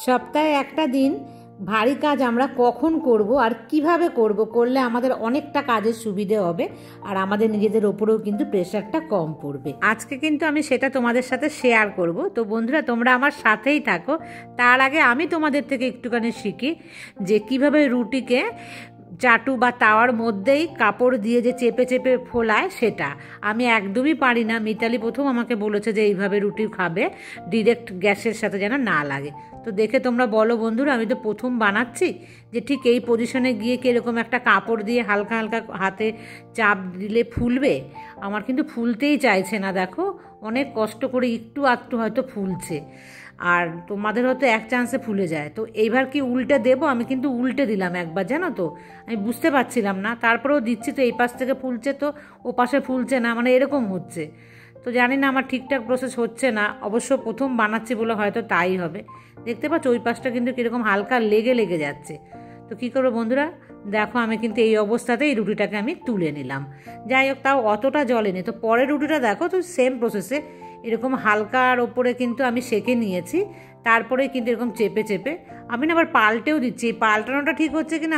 সপ্তাহে একটা দিন ভারী কাজ আমরা কখন করব আর কিভাবে করব, করলে আমাদের অনেকটা কাজের সুবিধে হবে আর আমাদের নিজেদের ওপরেও কিন্তু প্রেশারটা কম পড়বে। আজকে কিন্তু আমি সেটা তোমাদের সাথে শেয়ার করব। তো বন্ধুরা, তোমরা আমার সাথেই থাকো। তার আগে আমি তোমাদের থেকে একটুখানি শিখি যে কিভাবে রুটিকে চাটু বা তাওয়ার মধ্যেই কাপড় দিয়ে যে চেপে চেপে ফোলায়, সেটা আমি একদমই পারি না। মিতালি প্রথম আমাকে বলেছে যে এইভাবে রুটি খাবে, ডিরেক্ট গ্যাসের সাথে যেন না লাগে। তো দেখে তোমরা বলো বন্ধুরা, আমি তো প্রথম বানাচ্ছি, যে ঠিক এই পজিশনে গিয়ে কীরকম একটা কাপড় দিয়ে হালকা হালকা হাতে চাপ দিলে ফুলবে। আমার কিন্তু ফুলতেই চাইছে না, দেখো অনেক কষ্ট করে একটু আধটু হয়তো ফুলছে, আর তোমাদের হয়তো এক চান্সে ফুলে যায়। তো এইবার কি উল্টে দেবো? আমি কিন্তু উল্টে দিলাম একবার, জানো তো, আমি বুঝতে পারছিলাম না, তারপরেও দিচ্ছি। তো এই পাশ থেকে ফুলছে তো ও পাশে ফুলছে না, মানে এরকম হচ্ছে। তো জানি না আমার ঠিকঠাক প্রসেস হচ্ছে না, অবশ্য প্রথম বানাচ্ছি বলে হয়তো তাই হবে। দেখতে পাচ্ছ ওই পাশটা কিন্তু কীরকম হালকা লেগে লেগে যাচ্ছে। তো কী করবো বন্ধুরা, দেখো আমি কিন্তু এই অবস্থাতেই রুটিটাকে আমি তুলে নিলাম। যাই হোক, তাও অতটা জ্বলেনি। তো পরের রুটিটা দেখো, তো সেম প্রসেসে এরকম হালকার ওপরে কিন্তু আমি সেঁকে নিয়েছি। তারপরে কিন্তু এরকম চেপে চেপে আমি না আবার পাল্টেও দিচ্ছি। পাল্টানোটা ঠিক হচ্ছে কিনা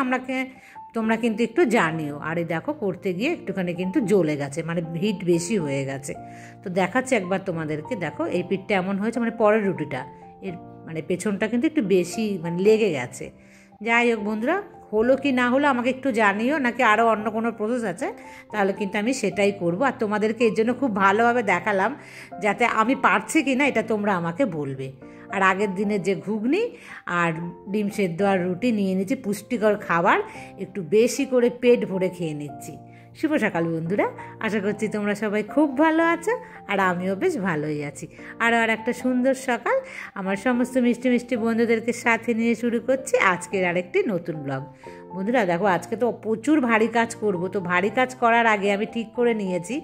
তোমরা কিন্তু একটু জানিও। আর এই দেখো করতে গিয়ে একটুখানি কিন্তু জ্বলে গেছে, মানে হিট বেশি হয়ে গেছে। তো দেখাচ্ছি একবার তোমাদেরকে, দেখো এই পিঠটা এমন হয়েছে, মানে পরের রুটিটা এর মানে পেছনটা কিন্তু একটু বেশি মানে লেগে গেছে। যাই হোক বন্ধুরা, হলো কি না হলো আমাকে একটু জানিও, নাকি আরও অন্য কোনো প্রসেস আছে, তাহলে কিন্তু আমি সেটাই করব। আর তোমাদেরকে এর জন্য খুব ভালোভাবে দেখালাম, যাতে আমি পারছি কি না এটা তোমরা আমাকে বলবে। আর আগের দিনের যে ঘুগনি আর ডিম সেদ্ধ আর রুটি নিয়ে নিচ্ছি, পুষ্টিকর খাবার, একটু বেশি করে পেট ভরে খেয়ে নিচ্ছি। শুভ সকাল বন্ধুরা, আশা করছি তোমরা সবাই খুব ভালো আছো, আর আমিও বেশ ভালোই আছি। আর একটা সুন্দর সকাল আমার সমস্ত মিষ্টি মিষ্টি বন্ধুদেরকে সাথে নিয়ে শুরু করছি আজকের আরেকটি নতুন ব্লগ। বন্ধুরা দেখো, আজকে তো প্রচুর ভারী কাজ করব। তো ভারী কাজ করার আগে আমি ঠিক করে নিয়েছি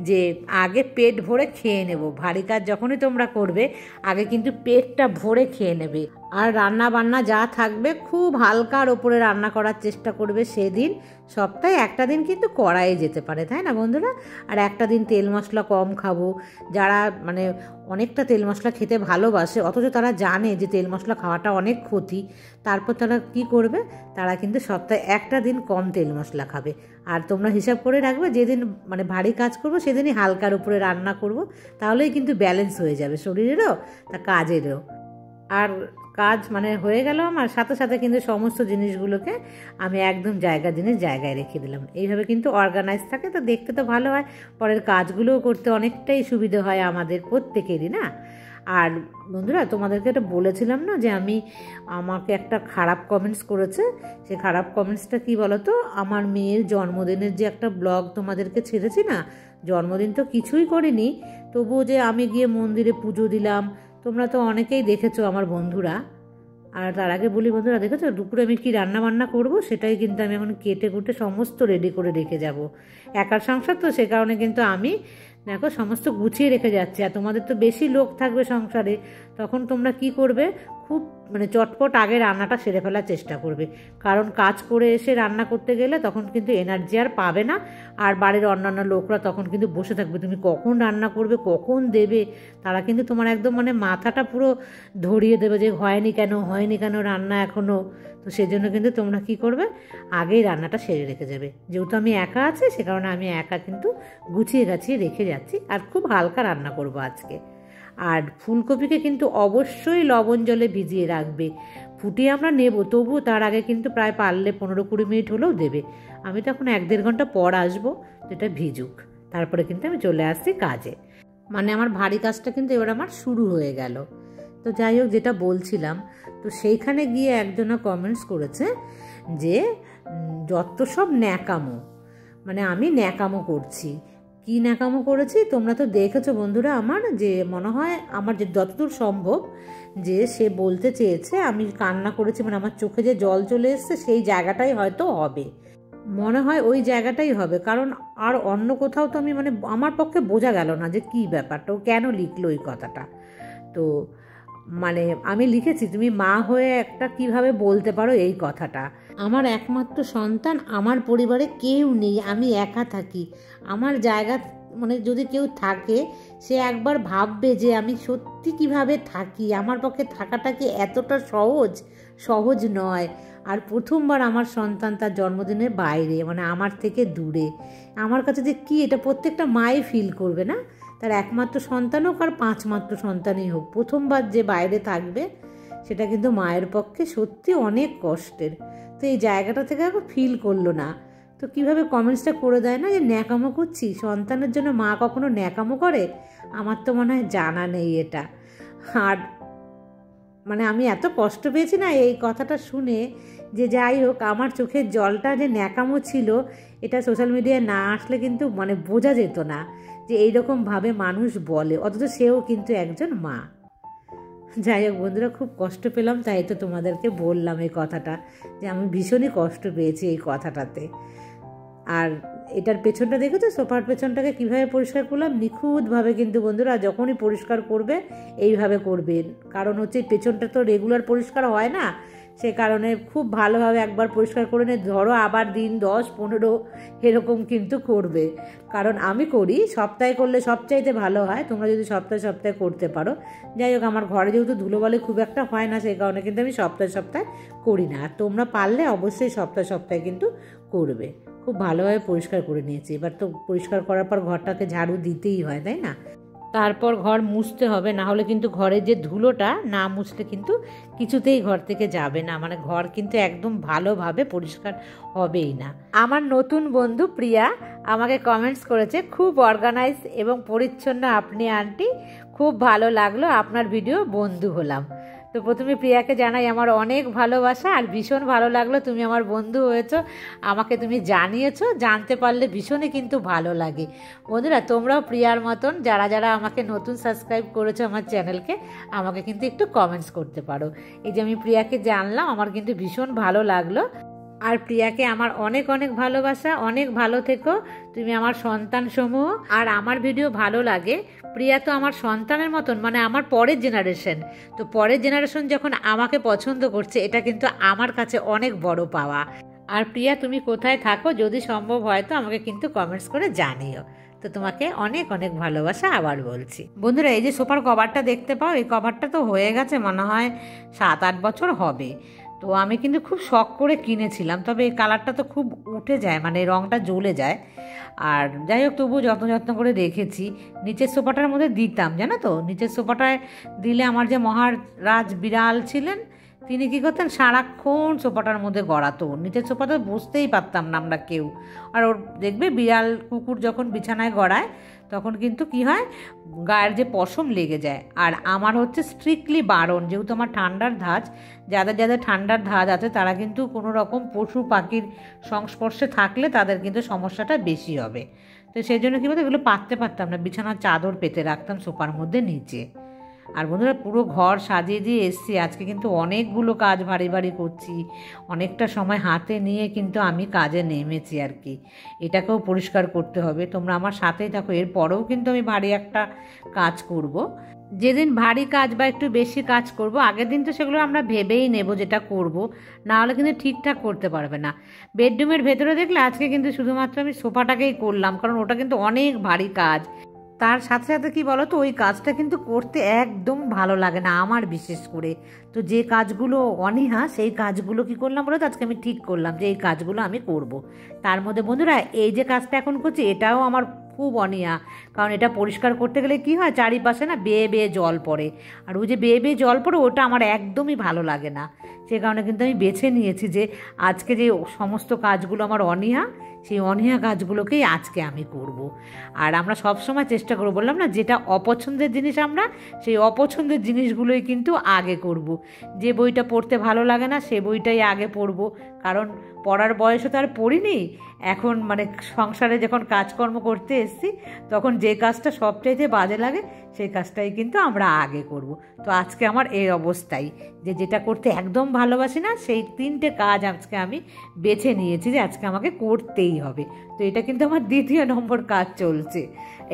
যে আগে পেট ভরে খেয়ে নেব। ভারী কাজ যখনই তোমরা করবে, আগে কিন্তু পেটটা ভরে খেয়ে নেবে। আর রান্না বান্না যা থাকবে খুব হালকার ওপরে রান্না করার চেষ্টা করবে সেদিন। সপ্তাহে একটা দিন কিন্তু করাই যেতে পারে, তাই না বন্ধুরা? আর একটা দিন তেল মশলা কম খাবো। যারা মানে অনেকটা তেল মশলা খেতে ভালোবাসে, অথচ তারা জানে যে তেল মশলা খাওয়াটা অনেক ক্ষতি, তারপর তারা কি করবে, তারা কিন্তু সপ্তাহে একটা দিন কম তেল মশলা খাবে। আর তোমরা হিসাব করে রাখবে, যেদিন মানে ভারী কাজ করবো সেদিনই হালকার উপরে রান্না করব, তাহলেই কিন্তু ব্যালেন্স হয়ে যাবে শরীরেরও তা কাজেরও। আর কাজ মানে হয়ে গেল আমার, সাথে সাথে কিন্তু সমস্ত জিনিসগুলোকে আমি একদম জায়গায় রেখে দিলাম। এইভাবে কিন্তু অর্গানাইজ থাকে, তো দেখতে তো ভালো হয়, পরের কাজগুলোও করতে অনেকটাই সুবিধে হয় আমাদের প্রত্যেকেরই, না? আর বন্ধুরা, তোমাদেরকে এটা বলেছিলাম না যে আমাকে একটা খারাপ কমেন্টস করেছে। সেই খারাপ কমেন্টসটা কি বলো তো, আমার মেয়ের জন্মদিনের যে একটা ব্লগ তোমাদেরকে ছেড়েছি না, জন্মদিন তো কিছুই করিনি, তবুও যে আমি গিয়ে মন্দিরে পুজো দিলাম, তোমরা তো অনেকেই দেখেছো আমার বন্ধুরা। আর তার আগে বলি বন্ধুরা, দেখেছো দুপুরে আমি কি রান্না বান্না করবো, সেটাই কিন্তু আমি এখন কেটে কুটে সমস্ত রেডি করে রেখে যাব। একার সংসার তো, সে কারণে কিন্তু আমি দেখো সমস্ত গুছিয়ে রেখে যাচ্ছি। আর তোমাদের তো বেশি লোক থাকবে সংসারে, তখন তোমরা কি করবে, খুব মানে চটপট আগে রান্নাটা সেরে ফেলার চেষ্টা করবে। কারণ কাজ করে এসে রান্না করতে গেলে তখন কিন্তু এনার্জি আর পাবে না। আর বাড়ির অন্যান্য লোকরা তখন কিন্তু বসে থাকবে, তুমি কখন রান্না করবে, কখন দেবে, তারা কিন্তু তোমার একদম মানে মাথাটা পুরো ধরিয়ে দেবে যে হয়নি কেন রান্না এখনও। তো সেজন্য কিন্তু তোমরা কি করবে, আগেই রান্নাটা সেরে রেখে যাবে। যেহেতু আমি একা আছি, সে কারণে আমি একা কিন্তু গুছিয়ে গাছিয়ে রেখে যাচ্ছি। আর খুব হালকা রান্না করব আজকে। আর ফুলকপিকে কিন্তু অবশ্যই লবণ জলে ভিজিয়ে রাখবে। ফুটিয়ে আমরা নেব, তবুও তার আগে কিন্তু প্রায় পারলে 15-20 মিনিট হলেও দেবে। আমি তো এখন 1-1.5 ঘন্টা পর আসবো, যেটা ভিজুক, তারপরে কিন্তু আমি চলে আসছি কাজে। মানে আমার ভারী কাজটা কিন্তু এবার আমার শুরু হয়ে গেল। তো যাই হোক, যেটা বলছিলাম, তো সেইখানে গিয়ে একজনা কমেন্টস করেছে যে যত সব ন্যাকামো, মানে আমি ন্যাকামো করছি। কি ন্যাকামো করেছি তোমরা তো দেখেছো বন্ধুরা আমার, যে মনে হয় আমার যে যতদূর সম্ভব, যে সে বলতে চেয়েছে আমি কান্না করেছি, মানে আমার চোখে যে জল চলে এসছে সেই জায়গাটাই হয়তো হবে, মনে হয় ওই জায়গাটাই হবে। কারণ আর অন্য কোথাও তো আমি মানে আমার পক্ষে বোঝা গেল না যে কী ব্যাপারটা, ও কেন লিখলো ওই কথাটা। তো মানে আমি লিখেছি, তুমি মা হয়ে একটা কিভাবে বলতে পারো এই কথাটা। আমার একমাত্র সন্তান, আমার পরিবারে কেউ নেই, আমি একা থাকি, আমার জায়গা মানে যদি কেউ থাকে সে একবার ভাববে যে আমি সত্যি কিভাবে থাকি, আমার পক্ষে থাকাটা কি এতটা সহজ নয়। আর প্রথমবার আমার সন্তান তার জন্মদিনের বাইরে, মানে আমার থেকে দূরে, আমার কাছে যে কি এটা প্রত্যেকটা মাই ফিল করবে না, তার একমাত্র সন্তান হোক আর 5 মাত্র সন্তানই হোক, প্রথমবার যে বাইরে থাকবে সেটা কিন্তু মায়ের পক্ষে সত্যি অনেক কষ্টের। তো এই জায়গাটা থেকে এখন ফিল করলো না, তো কীভাবে কমেন্টসটা করে দেয় না যে ন্যাকামো করছি, সন্তানের জন্য মা কখনো ন্যাকামো করে? আমার তো মনে হয় জানা নেই এটা। আর মানে আমি এত কষ্ট পেয়েছি না এই কথাটা শুনে, যে যাই হোক আমার চোখের জলটা যে ন্যাকামো ছিল এটা সোশ্যাল মিডিয়ায় না আসলে কিন্তু মানে বোঝা যেত না যে এইরকমভাবে মানুষ বলে, অথচ সেও কিন্তু একজন মা। যাই হোক বন্ধুরা, খুব কষ্ট পেলাম, তাই তো তোমাদেরকে বললাম এই কথাটা, যে আমি ভীষণই কষ্ট পেয়েছি এই কথাটাতে। আর এটার পেছনটা দেখেছো, সোফার পেছনটাকে কীভাবে পরিষ্কার করলাম নিখুঁতভাবে। কিন্তু বন্ধুরা যখনই পরিষ্কার করবে এইভাবে করবেন, কারণ হচ্ছে পেছনটা তো রেগুলার পরিষ্কার হয় না, সে কারণে খুব ভালোভাবে একবার পরিষ্কার করে নিয়ে ধরো আবার দিন 10-15 এরকম কিন্তু করবে। কারণ আমি করি, সপ্তাহে করলে সবচাইতে ভালো হয়, তোমরা যদি সপ্তাহে করতে পারো। যাই হোক আমার ঘরে যেহেতু ধুলোবালি খুব একটা হয় না, সেই কারণে কিন্তু আমি সপ্তাহে করি না। আর তোমরা পারলে অবশ্যই সপ্তাহে কিন্তু করবে। খুব ভালোভাবে পরিষ্কার করে নিয়েছি। এবার তো পরিষ্কার করার পর ঘরটাকে ঝাড়ু দিতেই হয়, তাই না? তারপর ঘর মুছতে হবে, না হলে কিন্তু ঘরের যে ধুলোটা না মুছলে কিন্তু কিছুতেই ঘর থেকে যাবে না, মানে ঘর কিন্তু একদম ভালোভাবে পরিষ্কার হবেই না। আমার নতুন বন্ধু প্রিয়া আমাকে কমেন্টস করেছে, খুব অর্গানাইজ এবং পরিচ্ছন্ন আপনি আন্টি, খুব ভালো লাগলো আপনার ভিডিও, বন্ধু হলাম। তো প্রথমে প্রিয়াকে জানাই আমার অনেক ভালোবাসা, আর ভীষণ ভালো লাগলো তুমি আমার বন্ধু হয়েছো, আমাকে তুমি জানিয়েছো, জানতে পারলে ভীষণই কিন্তু ভালো লাগে। বন্ধুরা তোমরাও প্রিয়ার মতন যারা যারা আমাকে নতুন সাবস্ক্রাইব করেছো আমার চ্যানেলকে, আমাকে কিন্তু একটু কমেন্টস করতে পারো। এই যে আমি প্রিয়াকে জানলাম, আমার কিন্তু ভীষণ ভালো লাগলো। আর প্রিয়াকে আমার অনেক অনেক ভালোবাসা, অনেক ভালো থেকো, তুমি আমার সন্তান সমূহ। আর আমার ভিডিও ভালো লাগে, প্রিয়া তো আমার সন্তানের মতন, মানে আমার পরের জেনারেশন, তো পরের জেনারেশন যখন আমাকে পছন্দ করছে এটা কিন্তু আমার কাছে অনেক বড় পাওয়া। আর প্রিয়া তুমি কোথায় থাকো, যদি সম্ভব হয় তো আমাকে কিন্তু কমেন্টস করে জানিও। তো তোমাকে অনেক অনেক ভালোবাসা আবার বলছি। বন্ধুরা এই যে সোফার কভারটা দেখতে পাও, এই কভারটা তো হয়ে গেছে মনে হয় 7-8 বছর হবে। তো আমি কিন্তু খুব শখ করে কিনেছিলাম, তবে এই কালারটা তো খুব উঠে যায়, মানে রঙটা জ্বলে যায়। আর যাই হোক তবুও যত্ন করে রেখেছি। নিচের সোফাটার মধ্যে দিতাম, জানো তো, নিচের সোফাটায় দিলে আমার যে মহারাজ বিড়াল ছিলেন তিনি কী করতেন, সারাক্ষণ সোফাটার মধ্যে গড়াতো, নিচের সোফাটা বসতেই পারতাম না আমরা কেউ। আর ওর দেখবে বিড়াল কুকুর যখন বিছানায় গড়ায় তখন কিন্তু কি হয়, গায়ের যে পশম লেগে যায়। আর আমার হচ্ছে স্ট্রিক্টলি বারণ, যেহেতু আমার ঠান্ডার ধাঁচ, যাদের ঠান্ডার ধাঁচ আছে তারা কিন্তু কোনো রকম পশু পাখির সংস্পর্শে থাকলে তাদের কিন্তু সমস্যাটা বেশি হবে। তো সেই জন্য কী বলতো, এগুলো পাততে পারতাম না, বিছানার চাদর পেতে রাখতাম সোফার মধ্যে নিচে। আর বন্ধুরা পুরো ঘর সাজিয়ে দিয়ে এসছি, আজকে কিন্তু অনেকগুলো কাজ ভারী করছি, অনেকটা সময় হাতে নিয়ে কিন্তু আমি কাজে নেমেছি আর কি। এটাকেও পরিষ্কার করতে হবে, তোমরা আমার সাথেই থাকো, এরপরেও কিন্তু আমি ভারী একটা কাজ করব। যেদিন ভারী কাজ বা একটু বেশি কাজ করব, আগের দিন তো সেগুলো আমরা ভেবেই নেব যেটা করব, না হলে কিন্তু ঠিকঠাক করতে পারবে না। বেডরুমের ভেতরে দেখলে আজকে কিন্তু শুধুমাত্র আমি সোফাটাকেই করলাম, কারণ ওটা কিন্তু অনেক ভারী কাজ। তার সাথে সাথে কি বলো তো, ওই কাজটা কিন্তু করতে একদম ভালো লাগে না আমার বিশেষ করে। তো যে কাজগুলো অনীহা সেই কাজগুলো কি করলাম বলো তো, আজকে আমি ঠিক করলাম যে এই কাজগুলো আমি করব। তার মধ্যে বন্ধুরা এই যে কাজটা এখন করছি এটাও আমার খুব অনীহা, কারণ এটা পরিষ্কার করতে গেলে কি হয়, চারিপাশে না বেয়ে জল পড়ে, আর ওই যে বেয়ে জল পড়ে ওটা আমার একদমই ভালো লাগে না। সে কারণে কিন্তু আমি বেছে নিয়েছি যে আজকে যে সমস্ত কাজগুলো আমার অনীহা, সেই অনীহা কাজগুলোকেই আজকে আমি করব। আর আমরা সবসময় চেষ্টা করব, বললাম না, যেটা অপছন্দের জিনিস আমরা সেই অপছন্দের জিনিসগুলোই কিন্তু আগে করব। যে বইটা পড়তে ভালো লাগে না সে বইটাই আগে পড়ব, কারণ পড়ার বয়সও তো আর পড়িনি এখন, মানে সংসারে যখন কাজকর্ম করতে এসেছি তখন যে কাজটা সবচাইতে বাজে লাগে সেই কাজটাই কিন্তু আমরা আগে করব। তো আজকে আমার এই অবস্থাই, যে যেটা করতে একদম ভালোবাসি না সেই 3টে কাজ আজকে আমি বেছে নিয়েছি যে আজকে আমাকে করতেই হবে। তো এটা কিন্তু আমার 2য় নম্বর কাজ চলছে।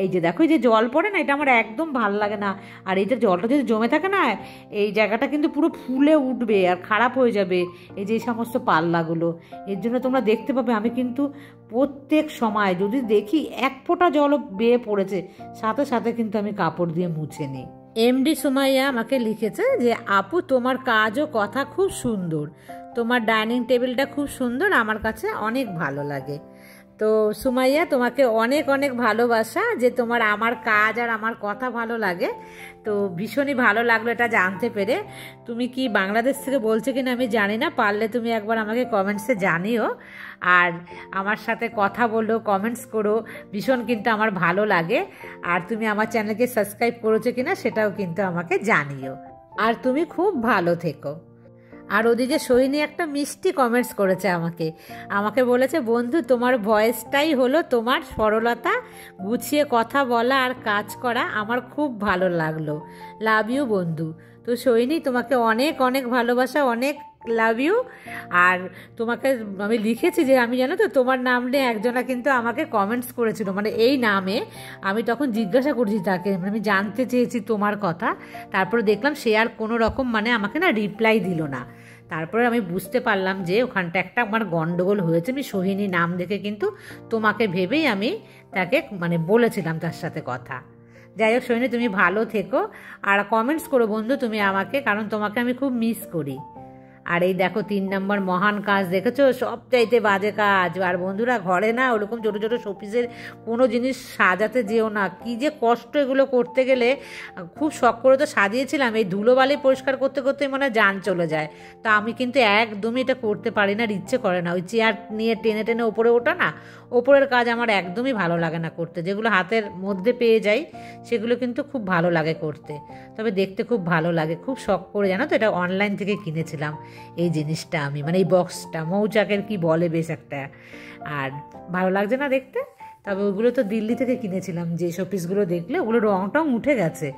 এই যে দেখো, এই যে জল পড়ে না, এটা আমার একদম ভালো লাগে না। আর এই যে জলটা যদি জমে থাকে না, এই জায়গাটা কিন্তু পুরো ফুলে উঠবে আর খারাপ হয়ে যাবে, এই যে এই সমস্ত পাল্লাগুলো। এর জন্য তোমরা দেখতে পাবে আমি কিন্তু প্রত্যেক সময় যদি দেখি এক ফোঁটা জলও বেয়ে পড়েছে, সাথে সাথে কিন্তু আমি কাপড় দিয়ে মুছে নিই। এমডি সুমাইয়া আমাকে লিখেছে যে আপু তোমার কাজ ও কথা খুব সুন্দর, তোমার ডাইনিং টেবিলটা খুব সুন্দর, আমার কাছে অনেক ভালো লাগে। তো সুমাইয়া, তোমাকে অনেক অনেক ভালোবাসা যে তোমার আমার কাজ আর আমার কথা ভালো লাগে। তো ভীষণই ভালো লাগলো এটা জানতে পেরে। তুমি কি বাংলাদেশ থেকে বলছো কিনা আমি জানি না, পারলে তুমি একবার আমাকে কমেন্টসে জানিও। আর আমার সাথে কথা বলো, কমেন্টস করো, ভীষণ কিন্তু আমার ভালো লাগে। আর তুমি আমার চ্যানেলকে সাবস্ক্রাইব করেছো কিনা সেটাও কিন্তু আমাকে জানিও। আর তুমি খুব ভালো থেকো। আর ওদিকে সোহিনী একটা মিষ্টি কমেন্টস করেছে আমাকে বলেছে, বন্ধু তোমার ভয়েসটাই হলো তোমার সরলতা, গুছিয়ে কথা বলা আর কাজ করা আমার খুব ভালো লাগলো, লাভ ইউ বন্ধু। তো সোহিনী, তোমাকে অনেক অনেক ভালোবাসা, অনেক লাভ ইউ। আর তোমাকে আমি লিখেছি যে আমি জানো তো তোমার নাম নিয়ে একজনা কিন্তু আমাকে কমেন্টস করেছিল, মানে এই নামে। আমি তখন জিজ্ঞাসা করছি তাকে, আমি জানতে চেয়েছি তোমার কথা। তারপরে দেখলাম সে আর কোনো রকম মানে আমাকে না রিপ্লাই দিল না। তারপরে আমি বুঝতে পারলাম যে ওখানটা একটা আমার গন্ডগোল হয়েছে। আমি সোহিনী নাম দেখে কিন্তু তোমাকে ভেবেই আমি তাকে মানে বলেছিলাম তার সাথে কথা। যাই হোক সোহিনী, তুমি ভালো থেকো আর কমেন্টস করো বন্ধু তুমি আমাকে, কারণ তোমাকে আমি খুব মিস করি। আর এই দেখো 3 নম্বর মহান কাজ দেখেছো, সবচাইতে বাজে কাজ। আর বন্ধুরা, ঘরে না ওরকম ছোটো ছোটো শোপিসের কোনো জিনিস সাজাতে যেও না, কি যে কষ্ট এগুলো করতে গেলে। খুব শখ করে তো সাজিয়েছিলাম, এই ধুলোবালি পরিষ্কার করতে করতে মানে জান চলে যায়। তো আমি কিন্তু একদমই এটা করতে পারি না, ইচ্ছে করে না। ওই চেয়ার নিয়ে টেনে টেনে ওপরে ওঠা না, ওপরের কাজ আমার একদমই ভালো লাগে না করতে। যেগুলো হাতের মধ্যে পেয়ে যাই সেগুলো কিন্তু খুব ভালো লাগে করতে, তবে দেখতে খুব ভালো লাগে। খুব শখ করে, জানো তো, এটা অনলাইন থেকে কিনেছিলাম এই জিনিসটা আমি, মানে এই বক্সটা মৌচাকের কি বলে বেশ একটা। আর ভালো লাগছে না দেখতে, তবে ওগুলো তো দিল্লি থেকে কিনেছিলাম। যে শোপিসগুলো দেখলে ওগুলো রং টং উঠে গেছে।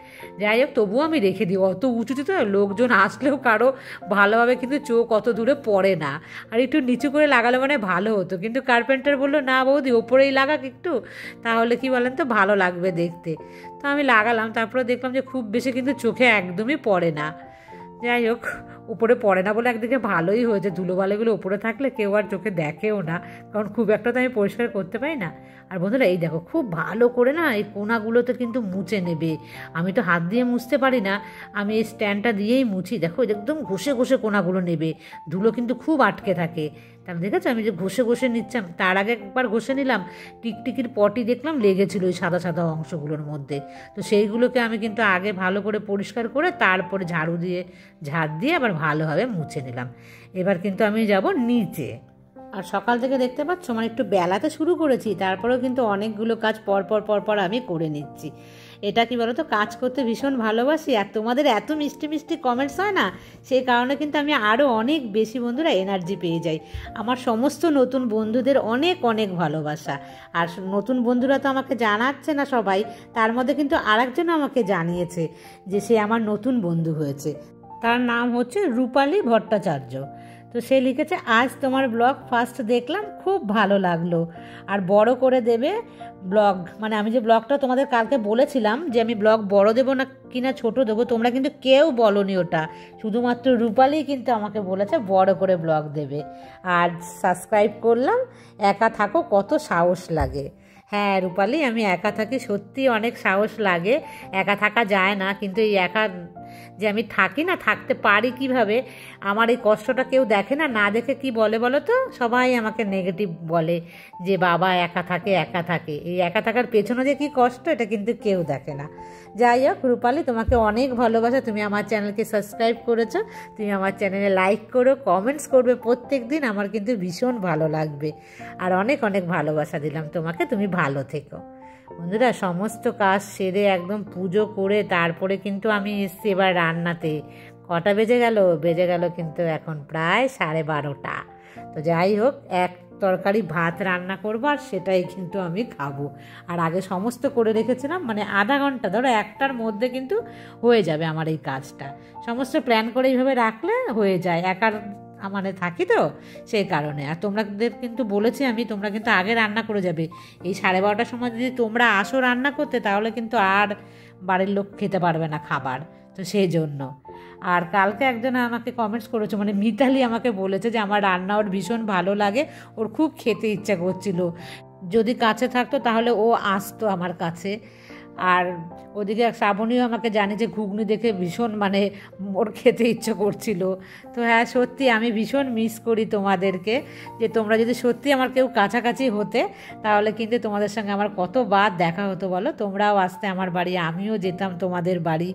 যাই হোক, তবুও আমি রেখে দিই। অত উঁচুতে তো লোকজন আসলেও কারো ভালোভাবে কিন্তু চোখ অত দূরে পড়ে না। আর একটু নিচু করে লাগালে মানে ভালো হতো, কিন্তু কার্পেন্টার বললো না বৌদি ওপরেই লাগাক একটু, তাহলে কি বলেন তো ভালো লাগবে দেখতে। তো আমি লাগালাম, তারপরে দেখলাম যে খুব বেশি কিন্তু চোখে একদমই পড়ে না। যাই হোক, উপরে পড়ে না বলে একদিকে ভালোই হয়েছে, ধুলোবালিগুলো উপরে থাকলে কেউ আর চোখে দেখেও না, কারণ খুব একটা তো আমি পরিষ্কার করতে পারি না। আর বন্ধুরা, এই দেখো খুব ভালো করে না এই কোনাগুলোতে কিন্তু মুছে নেবে। আমি তো হাত দিয়ে মুছতে পারি না, আমি এই স্ট্যান্ডটা দিয়েই মুছি। দেখো একদম ঘষে ঘষে কোনাগুলো নেবে, ধুলো কিন্তু খুব আটকে থাকে। তাহলে দেখেছো আমি যে ঘষে ঘষে নিচ্ছিলাম, তার আগে একবার ঘষে নিলাম, টিকটিকির পটি দেখলাম লেগেছিলো ওই সাদা সাদা অংশগুলোর মধ্যে। তো সেইগুলোকে আমি কিন্তু আগে ভালো করে পরিষ্কার করে তারপরে ঝাড়ু দিয়ে ঝাড় দিয়ে আবার ভালোভাবে মুছে নিলাম। এবার কিন্তু আমি যাব নিচে। আর সকাল থেকে দেখতে পাচ্ছ মানে একটু বেলাতে শুরু করেছি, তারপরেও কিন্তু অনেকগুলো কাজ পর আমি করে নিচ্ছি। এটা কি বলো তো, কাজ করতে ভীষণ ভালোবাসি। আর তোমাদের এত মিষ্টি মিষ্টি কমেন্টস হয় না, সেই কারণে কিন্তু আমি আরও অনেক বেশি বন্ধুরা এনার্জি পেয়ে যাই। আমার সমস্ত নতুন বন্ধুদের অনেক অনেক ভালোবাসা। আর নতুন বন্ধুরা তো আমাকে জানাচ্ছে না সবাই, তার মধ্যে কিন্তু আরেকজন আমাকে জানিয়েছে যে সে আমার নতুন বন্ধু হয়েছে। তার নাম হচ্ছে রূপালী ভট্টাচার্য। তো সে লিখেছে, আজ তোমার ব্লগ ফার্স্ট দেখলাম, খুব ভালো লাগলো। আর বড় করে দেবে ব্লগ, মানে আমি যে ব্লগটা তোমাদের কালকে বলেছিলাম যে আমি ব্লগ বড় দেবো না কিনা ছোট দেবো, তোমরা কিন্তু কেউ বলোনি ওটা, শুধুমাত্র রূপালী কিন্তু আমাকে বলেছে বড় করে ব্লগ দেবে। আর সাবস্ক্রাইব করলাম, একা থাকো কত সাহস লাগে। হ্যাঁ রূপালী, আমি একা থাকি, সত্যি অনেক সাহস লাগে, একা থাকা যায় না। কিন্তু এই একা যে আমি থাকি না, থাকতে পারি কিভাবে, আমার এই কষ্টটা কেউ দেখে না, না দেখে কি বলে বলো তো, সবাই আমাকে নেগেটিভ বলে যে বাবা একা থাকে। এই একা থাকার পেছনে যে কি কষ্ট, এটা কিন্তু কেউ দেখে না। যাই হোক রূপালী, তোমাকে অনেক ভালোবাসা। তুমি আমার চ্যানেলকে সাবস্ক্রাইব করেছো, তুমি আমার চ্যানেলে লাইক করো, কমেন্টস করবে প্রত্যেক দিন, আমার কিন্তু ভীষণ ভালো লাগবে। আর অনেক অনেক ভালোবাসা দিলাম তোমাকে, তুমি ভালো থেকো। বন্ধুরা, সমস্ত কাজ সেরে একদম পুজো করে তারপরে কিন্তু আমি এসছি এবার রান্নাতে। কটা বেজে গেল কিন্তু এখন প্রায় 12:30। তো যাই হোক, এক তরকারি ভাত রান্না করবো আর সেটাই কিন্তু আমি খাবো। আর আগে সমস্ত করে রেখেছিলাম, মানে আধা ঘন্টা, ধরো 1টার মধ্যে কিন্তু হয়ে যাবে আমার এই কাজটা। সমস্ত প্ল্যান করে এইভাবে রাখলে হয়ে যায়, একার মানে থাকি তো সেই কারণে। আর তোমাদের কিন্তু বলেছি আমি, তোমরা কিন্তু আগে রান্না করে যাবে। এই 12:30টার সময় যদি তোমরা আসো রান্না করতে, তাহলে কিন্তু আর বাড়ির লোক খেতে পারবে না খাবার, তো সেই জন্য। আর কালকে একজন আমাকে কমেন্টস করেছে, মানে মিতালি আমাকে বলেছে যে আমার রান্না ওর ভীষণ ভালো লাগে, ওর খুব খেতে ইচ্ছা করছিল, যদি কাছে থাকতো তাহলে ও আসতো আমার কাছে। আর ওদিকে শ্রাবণীও আমাকে জানে যে ঘুগনি দেখে ভীষণ মানে ওর খেতে ইচ্ছে করছিল। তো হ্যাঁ, সত্যি আমি ভীষণ মিস করি তোমাদেরকে, যে তোমরা যদি সত্যি আমার কেউ কাছাকাছি হতে, তাহলে কিন্তু তোমাদের সঙ্গে আমার কতবার দেখা হতো বলো। তোমরাও আসতে আমার বাড়ি, আমিও যেতাম তোমাদের বাড়ি।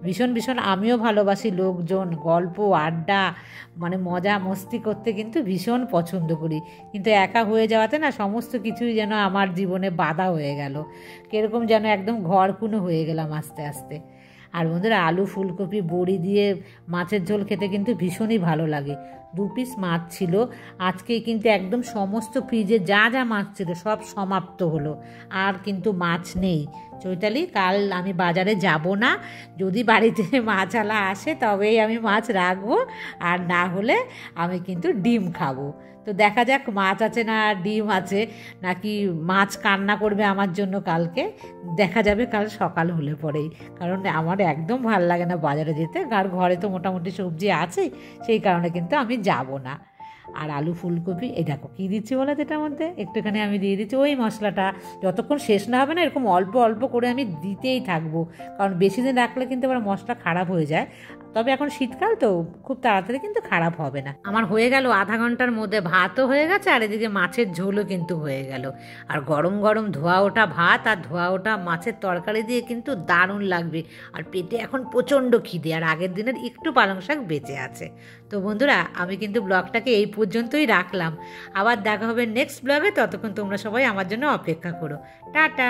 ভীষণ ভীষণ আমিও ভালোবাসি লোকজন, গল্প আড্ডা, মানে মজা মস্তি করতে কিন্তু ভীষণ পছন্দ করি। কিন্তু একা হয়ে যাওয়াতে না সমস্ত কিছুই যেন আমার জীবনে বাধা হয়ে গেল, কীরকম যেন একদম ঘরকুনো হয়ে গেলাম আস্তে আস্তে। আর বন্ধুরা, আলু ফুলকপি বড়ি দিয়ে মাছের ঝোল খেতে কিন্তু ভীষণই ভালো লাগে। 2 পিস মাছ ছিল আজকে, কিন্তু একদম সমস্ত ফ্রিজে যা যা মাছ ছিল সব সমাপ্ত হলো, আর কিন্তু মাছ নেই। চৈতালি, কাল আমি বাজারে যাব না, যদি বাড়িতে মাছওয়ালা আসে তবেই আমি মাছ রাখবো, আর না হলে আমি কিন্তু ডিম খাবো। তো দেখা যাক মাছ আছে না ডিম আছে, নাকি মাছ কান্না করবে আমার জন্য কালকে, দেখা যাবে কাল সকাল হলে পরেই। কারণ আমার একদম ভালো লাগে না বাজারে যেতে, আর ঘরে তো মোটামুটি সবজি আছে, সেই কারণে কিন্তু আমি যাব না। আর আলু ফুলকপি, এই দেখো কী দিচ্ছি বলো, এটার মধ্যে একটুখানি আমি দিয়ে দিচ্ছি ওই মশলাটা, যতক্ষণ শেষ না হবে না এরকম অল্প অল্প করে আমি দিতেই থাকবো, কারণ বেশি দিন রাখলে কিন্তু আবার মশলা খারাপ হয়ে যায়। তবে এখন শীতকাল তো খুব তাড়াতাড়ি কিন্তু খারাপ হবে না। আমার হয়ে গেল আধা ঘন্টার মধ্যে, ভাতও হয়ে গেছে আর এদিকে মাছের ঝোলও কিন্তু হয়ে গেল। আর গরম গরম ধোয়া ওঠা ভাত আর ধোয়া ওঠা মাছের তরকারি দিয়ে কিন্তু দারুণ লাগবে। আর পেটে এখন প্রচণ্ড খিদে, আর আগের দিনের একটু পালং শাক বেঁচে আছে। তো বন্ধুরা, আমি কিন্তু ব্লগটাকে এই পর্যন্তই রাখলাম, আবার দেখা হবে নেক্সট ব্লগে। ততক্ষণ তোমরা সবাই আমার জন্য অপেক্ষা করো। টাটা।